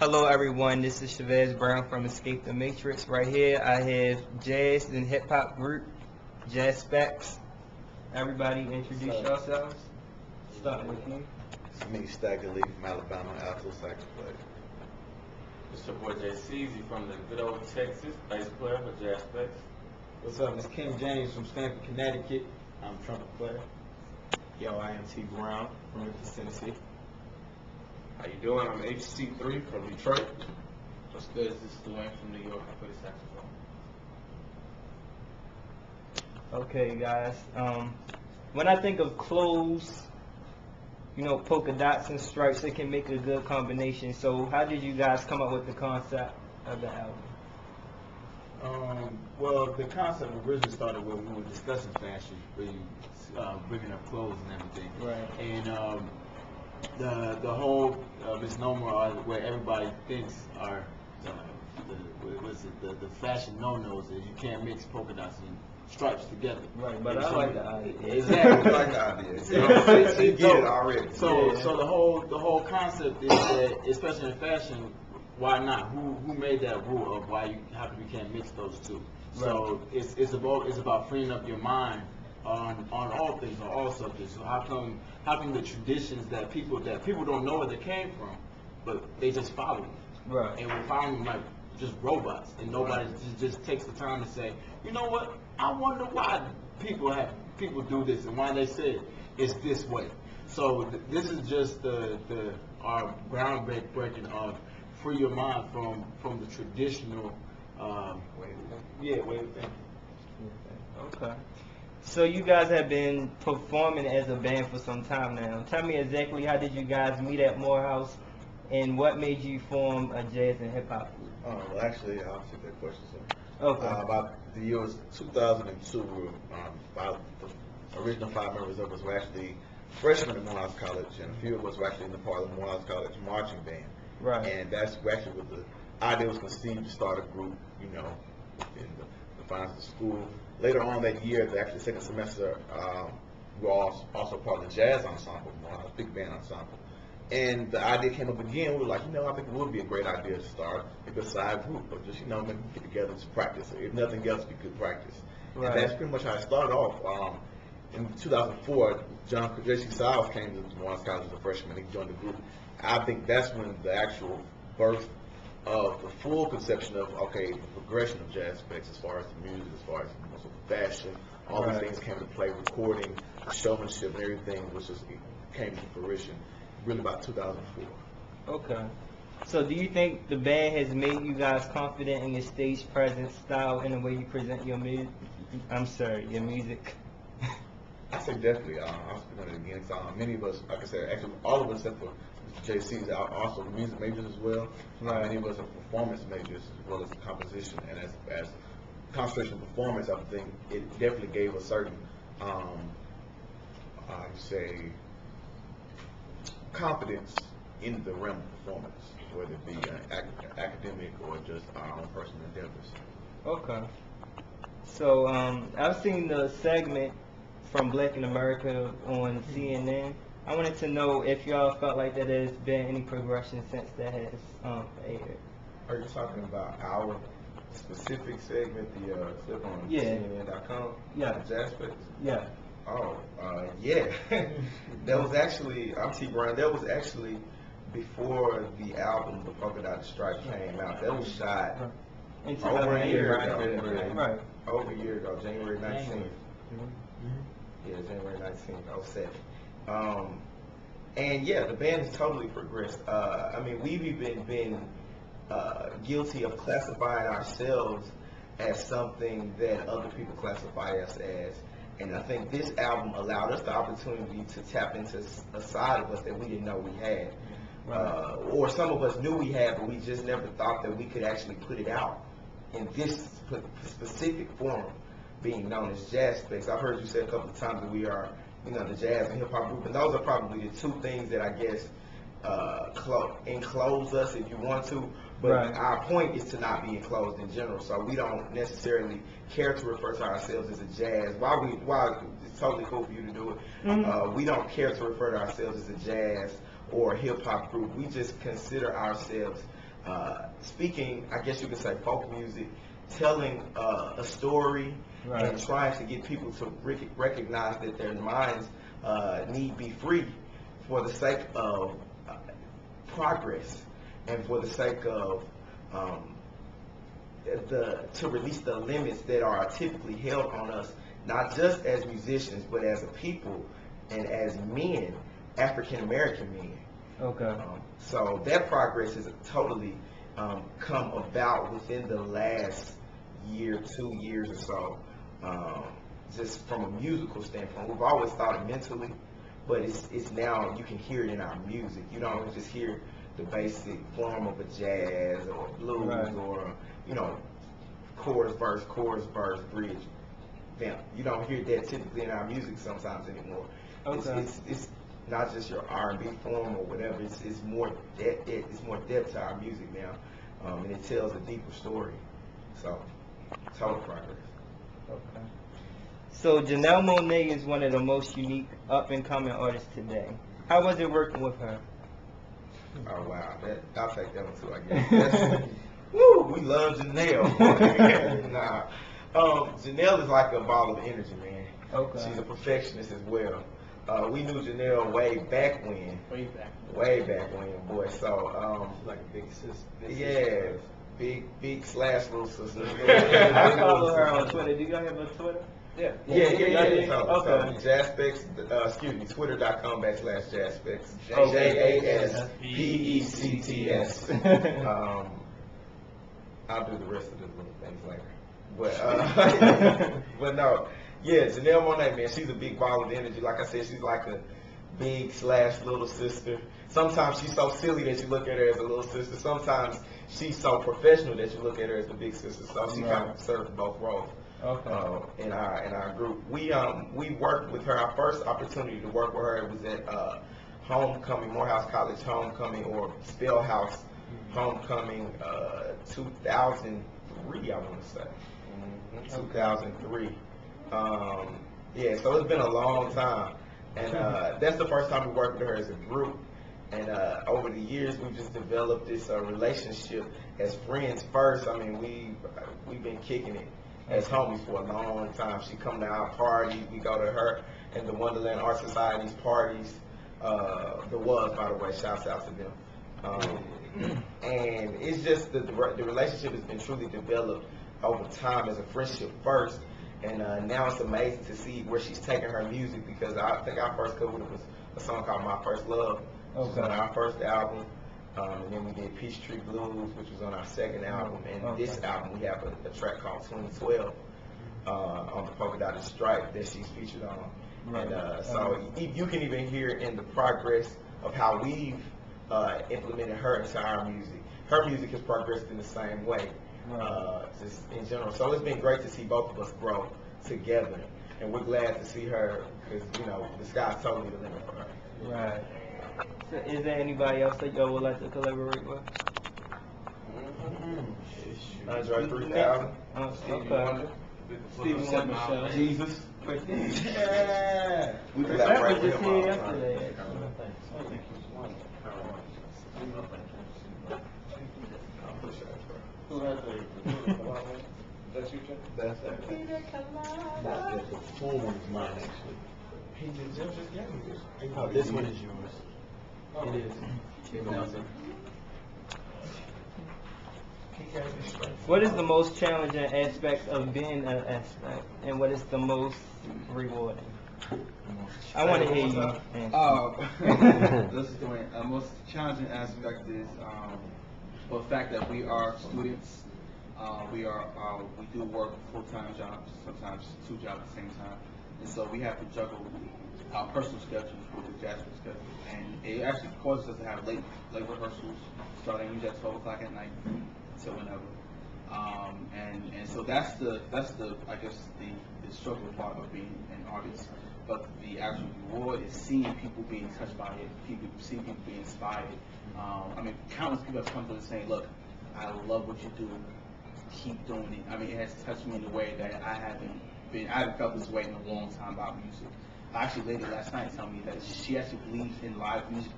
Hello everyone, this is Chavez Brown from Escape the Matrix. Right here I have jazz and hip hop group, Jaspects. Everybody introduce yourselves. Starting with you. It's me, Stagger Lee from Alabama, alto sax player. It's your boy Jay Ceasy from the good old Texas, bass player for Jaspects. What's up? It's Kim James from Stanford, Connecticut. I'm a trumpet player. Yo, I am T Brown from Memphis, Tennessee. How you doing? I'm HC3 from Detroit. What's good? This is Dwayne from New York. I play saxophone. Okay guys, when I think of clothes, polka dots and stripes, it can make a good combination. So how did you guys come up with the concept of the album? Well, the concept originally started when we were discussing fashion, bringing up clothes and everything. Right. And the whole misnomer where everybody thinks are the fashion no-nos is you can't mix polka dots and stripes together. Right, but I like the idea. Exactly. I like the idea. You get it already. So the whole concept is that, especially in fashion, why not? Who made that rule of how come you can't mix those two? So it's about freeing up your mind on all things, on all subjects. So how come the traditions that people don't know where they came from, but they just follow them? Right. And we found them like just robots, and nobody just takes the time to say, you know what? I wonder why people do this and why they say it's this way. So this is just our groundbreaking of free your mind from the traditional way of thinking. Okay. So you guys have been performing as a band for some time now. Tell me exactly how did you guys meet at Morehouse, and what made you form a jazz and hip hop group? Well, actually, I'll take that question. So, Okay. about the year was 2002. About the original 5 members of us were actually freshmen at Morehouse College, and a few of us were actually in the part of the Morehouse College marching band. Right. And that's actually what the idea was conceived to start a group, in the confines of the school. Later on that year, the second semester, we were also part of the jazz ensemble, Morehouse big band ensemble. And the idea came up again. We were like, I think it would be a great idea to start a side group, or just, maybe get together to practice. If nothing else, we could practice. Right. And that's pretty much how it started off. In 2004, J.C. Siles came to Morehouse College as a freshman. He joined the group. I think that's when the actual birth of the full conception of, the progression of Jaspects as far as the music, as far as the fashion, all these things came into play, recording, showmanship, and everything, came to fruition really about 2004. Okay. So do you think the band has made you guys confident in your stage presence, style, and the way you present your music? Your music. I say definitely. I'll speak on it again. Many of us, like I said, actually all of us except for JC's are also music majors as well. Right. Many of us are performance majors as well as composition, and as concentration of performance, I think it definitely gave a certain, confidence in the realm of performance, whether it be academic or just our own personal endeavors. Okay. So I've seen the segment from Black in America on CNN. I wanted to know if y'all felt like that there's been any progression since that has aired. Are you talking about our specific segment, the clip on CNN.com? Yeah. Jaspects? Yeah. Oh, yeah. That was actually, I'm T Brown, that was actually before the album, The Polka Dot Stripe, came out. That was shot over a year ago. Right. Over a year ago, January 19th. Yeah, January 19th, 07. And yeah, the band has totally progressed. We've even been guilty of classifying ourselves as something that other people classify us as. And I think this album allowed us the opportunity to tap into a side of us that we didn't know we had. Or some of us knew we had, but we just never thought that we could actually put it out in this specific form, being known as Jaspects. I've heard you say a couple of times that we are, the jazz and hip hop group, and those are probably the two things that I guess enclose us, if you want to. But our point is to not be enclosed in general. So we don't necessarily care to refer to ourselves as a jazz. While it's totally cool for you to do it, we don't care to refer to ourselves as a jazz or a hip hop group. We just consider ourselves speaking, I guess you could say, folk music, telling a story, Right. and trying to get people to recognize that their minds need be free for the sake of progress and for the sake of to release the limits that are typically held on us, not just as musicians, but as a people and as men, African American men. Okay. So that progress has totally come about within the last year, 2 years or so. Just from a musical standpoint, we've always thought it mentally, but it's now you can hear it in our music. You don't just hear the basic form of a jazz or blues, Right. or chorus, verse, bridge, vamp. You don't hear that typically in our music sometimes anymore. Okay. It's not just your R&B form or whatever. It's more depth to our music now, and it tells a deeper story. So, total progress. Okay. So Janelle Monáe is one of the most unique up-and-coming artists today. How was it working with her? Oh wow, I'll take that one too. I guess. Woo, we love Janelle. Nah, Janelle is like a ball of energy, man. Okay. She's a perfectionist as well. We knew Janelle way back when. Way back when, boy. So, Like a big sister. yeah, big slash little sister. I follow her on Twitter. Do you guys have a Twitter? Yeah. Yeah. So, Okay. Jaspects, Twitter.com/Jaspects. Okay. JASPECTS. I'll do the rest of the little things later. But no, yeah, Janelle Monáe, man, she's a big ball of energy. Like I said, she's like a big slash little sister. Sometimes she's so silly that you look at her as a little sister. Sometimes she's so professional that you look at her as the big sister. So she kind of serves both roles. Okay. In our group, we worked with her. Our first opportunity to work with her was at Homecoming, Morehouse College Homecoming, or Spellhouse Homecoming, 2003, I want to say. 2003. Yeah, so it's been a long time, and that's the first time we worked with her as a group. And over the years, we've just developed this relationship as friends first. I mean, we've been kicking it as homies for a long time. She come to our party, we go to her and the Wonderland Art Society's parties. There was, by the way, shouts out to them. And it's just the relationship has been truly developed over time as a friendship first, and now it's amazing to see where she's taking her music, because I think our first cover was a song called My First Love, which was on our first album. And then we did Peachtree Blues, which was on our second album. And this album, we have a track called 2012 on the Polka Dotted Stripe that she's featured on. Right. And so you can even hear in the progress of how we've implemented her into our music. Her music has progressed in the same way, just in general. So it's been great to see both of us grow together. And we're glad to see her, because, the sky's totally the limit for her. Right. So is there anybody else that y'all would like to collaborate with? Andre 3000. Stevie Wonder. Stevie Wonder. Jesus. Yeah. We That collaborate was with just him all here the time. yesterday. Who has a that's you, Jeff? That's it. The full one is mine, actually. He just gave me this. Oh, this one is yours. It is. What is the most challenging aspect of being an aspect, and what is the most rewarding? I want to hear you answer. This is the most challenging aspect is the fact that we are students. We do work full-time jobs, sometimes 2 jobs at the same time, and so we have to juggle our personal schedules with the Jaspects schedule, and it actually causes us to have late rehearsals starting usually at 12 o'clock at night until whenever. And so that's the I guess the struggle part of being an artist. But the actual reward is seeing people being touched by it, seeing people being inspired. I mean, countless people have come to us saying, "Look, I love what you do. Keep doing it." I mean, it has touched me in a way that I haven't felt this way in a long time about music. Actually, lady last night told me that she actually believes in live music